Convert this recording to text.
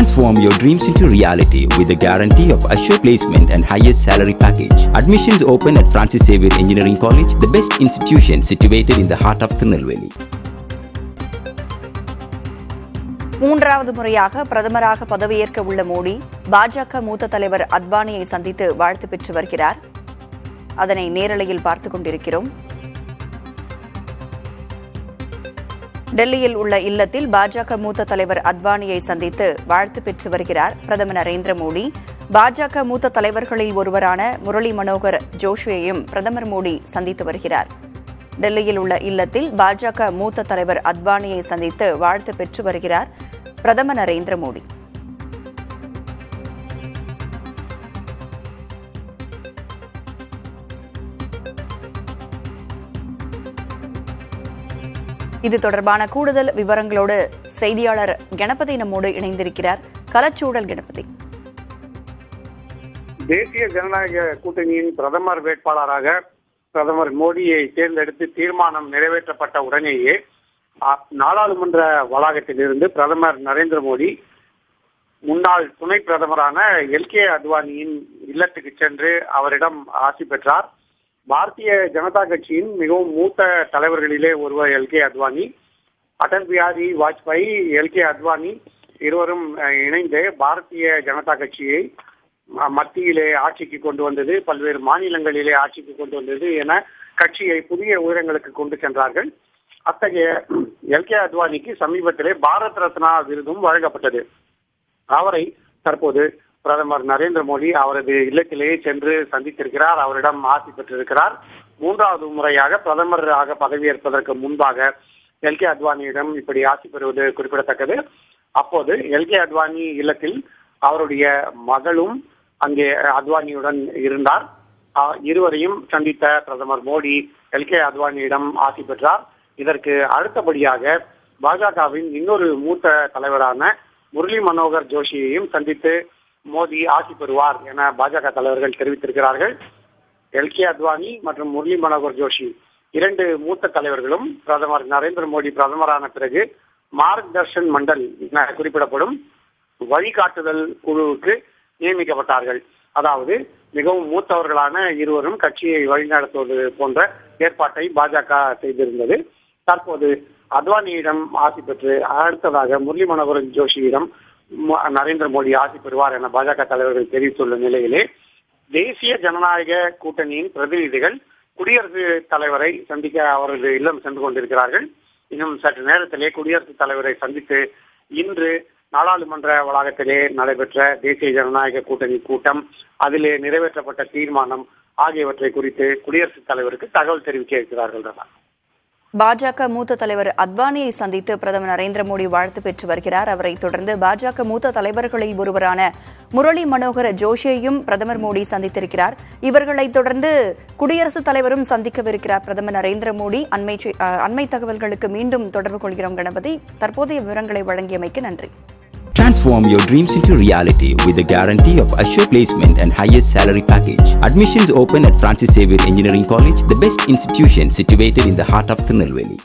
Transform your dreams into reality with the guarantee of assured placement and highest salary package. Admissions open at Francis Xavier Engineering College, the best institution situated in the heart of Tirunelveli. மூன்றாவது முறையாக பிரதமராக பதவியேற்க உள்ள மோடி பாஜக மூத்த தலைவர் அத்வானியை சந்தித்து வாழ்த்து பெற்று வருகிறார். அதனை நேரலையில் பார்த்துக் கொண்டிருக்கிறோம். டெல்லியில் உள்ள இல்லத்தில் பாஜக மூத்த தலைவர் அத்வானியை சந்தித்து வாழ்த்து பெற்று வருகிறார் பிரதமர் நரேந்திர மோடி. பாஜக மூத்த தலைவர்களில் ஒருவரான முரளி மனோகர் ஜோஷியையும் பிரதமர் மோடி சந்தித்து வருகிறார். டெல்லியில் உள்ள இல்லத்தில் பாஜக மூத்த தலைவர் அத்வானியை சந்தித்து வாழ்த்து பெற்று வருகிறார் பிரதமர் நரேந்திர மோடி. இது தொடர்பான கூடுதல் விவரங்களோடு செய்தியாளர் கணபதி நம்மோடு இணைந்திருக்கிறார். களச்சூழல் கணபதி. தேசிய ஜனநாயக கூட்டணியின் பிரதமர் வேட்பாளராக பிரதமர் மோடியை தேர்ந்தெடுத்து தீர்மானம் நிறைவேற்றப்பட்ட உடனேயே நாடாளுமன்ற வளாகத்தில் இருந்து பிரதமர் நரேந்திர மோடி முன்னாள் துணை பிரதமரான எல்கே அத்வானியின் இல்லத்துக்கு சென்று அவரிடம் ஆசி பெற்றார். பாரதிய ஜனதா கட்சியின் மிகவும் மூத்த தலைவர்களிலே ஒருவர் எல்கே அத்வானி. அடல் பிஹாரி வாஜ்பாய், எல்கே அத்வானி இருவரும் இணைந்து பாரதிய ஜனதா கட்சியை மத்தியிலே ஆட்சிக்கு கொண்டு வந்தது, பல்வேறு மாநிலங்களிலே ஆட்சிக்கு கொண்டு வந்தது என கட்சியை புதிய உயரங்களுக்கு கொண்டு சென்றார்கள். அத்தகைய எல்கே அத்வானிக்கு சமீபத்திலே பாரத் ரத்னா விருதும் வழங்கப்பட்டது. அவரை தற்போது பிரதமர் நரேந்திர மோடி அவரது இல்லத்திலேயே சென்று சந்தித்திருக்கிறார், அவரிடம் ஆசி பெற்றிருக்கிறார். மூன்றாவது முறையாக பிரதமராக பதவியேற்பதற்கு முன்பாக எல்கே அத்வானியிடம் இப்படி ஆசி பெறுவது குறிப்பிடத்தக்கது. அப்போது எல்கே அத்வானி இல்லத்தில் அவருடைய மகளும் அங்கே அத்வானியுடன் இருந்தார். இருவரையும் சந்தித்த பிரதமர் மோடி எல்கே அத்வானியிடம் ஆசி பெற்றார். இதற்கு அடுத்தபடியாக பாஜகவின் இன்னொரு மூத்த தலைவரான முரளி மனோகர் ஜோஷியையும் சந்தித்து மோடி ஆசி பெறுவார் என பாஜக தலைவர்கள் தெரிவித்திருக்கிறார்கள். எல்கே அத்வானி மற்றும் முரளி மனோகர் ஜோஷி இரண்டு மூத்த தலைவர்களும் பிரதமர் நரேந்திர மோடி பிரதமரான பிறகு மார்க் தர்ஷன் மண்டல் என குறிப்பிடப்படும் வழிகாட்டுதல் குழுவுக்கு நியமிக்கப்பட்டார்கள். அதாவது மிகவும் மூத்தவர்களான இருவரும் கட்சியை வழிநடத்துவது போன்ற ஏற்பாட்டை பாஜக செய்திருந்தது. தற்போது அத்வானியிடம் ஆசி பெற்று அடுத்ததாக முரளி மனோகர் ஜோஷியிடம் நரேந்திர மோடி ஆசி பெறுவார் என பாஜக தலைவர்கள் தெரிவித்துள்ள நிலையிலே தேசிய ஜனநாயக கூட்டணியின் பிரதிநிதிகள் குடியரசுத் தலைவரை சந்திக்க அவரது இல்லம் சென்று கொண்டிருக்கிறார்கள். இன்னும் சற்று நேரத்திலே குடியரசுத் தலைவரை சந்தித்து இன்று நாடாளுமன்ற வளாகத்திலே நடைபெற்ற தேசிய ஜனநாயக கூட்டணி கூட்டம், அதிலே நிறைவேற்றப்பட்ட தீர்மானம் ஆகியவற்றை குறித்து குடியரசுத் தலைவருக்கு தகவல் தெரிவிக்க இருக்கிறார்கள். பாஜக மூத்த தலைவர் அத்வானியை சந்தித்து பிரதமர் நரேந்திர மோடி வாழ்த்து பெற்று வருகிறார். அவரை தொடர்ந்து பாஜக மூத்த தலைவர்களில் ஒருவரான முரளி மனோகர் ஜோஷியையும் பிரதமர் மோடி சந்தித்திருக்கிறார். இவர்களை தொடர்ந்து குடியரசுத் தலைவரும் சந்திக்கவிருக்கிறார் பிரதமர் நரேந்திர மோடி. அண்மை தகவல்களுக்கு மீண்டும் தொடர்பு கொள்கிறோம் கணபதி. தற்போதைய விவரங்களை வழங்கியமைக்கு நன்றி. Transform your dreams into reality with the guarantee of assured placement and highest salary package. Admissions open at Francis Xavier Engineering College, the best institution situated in the heart of Tirunelveli.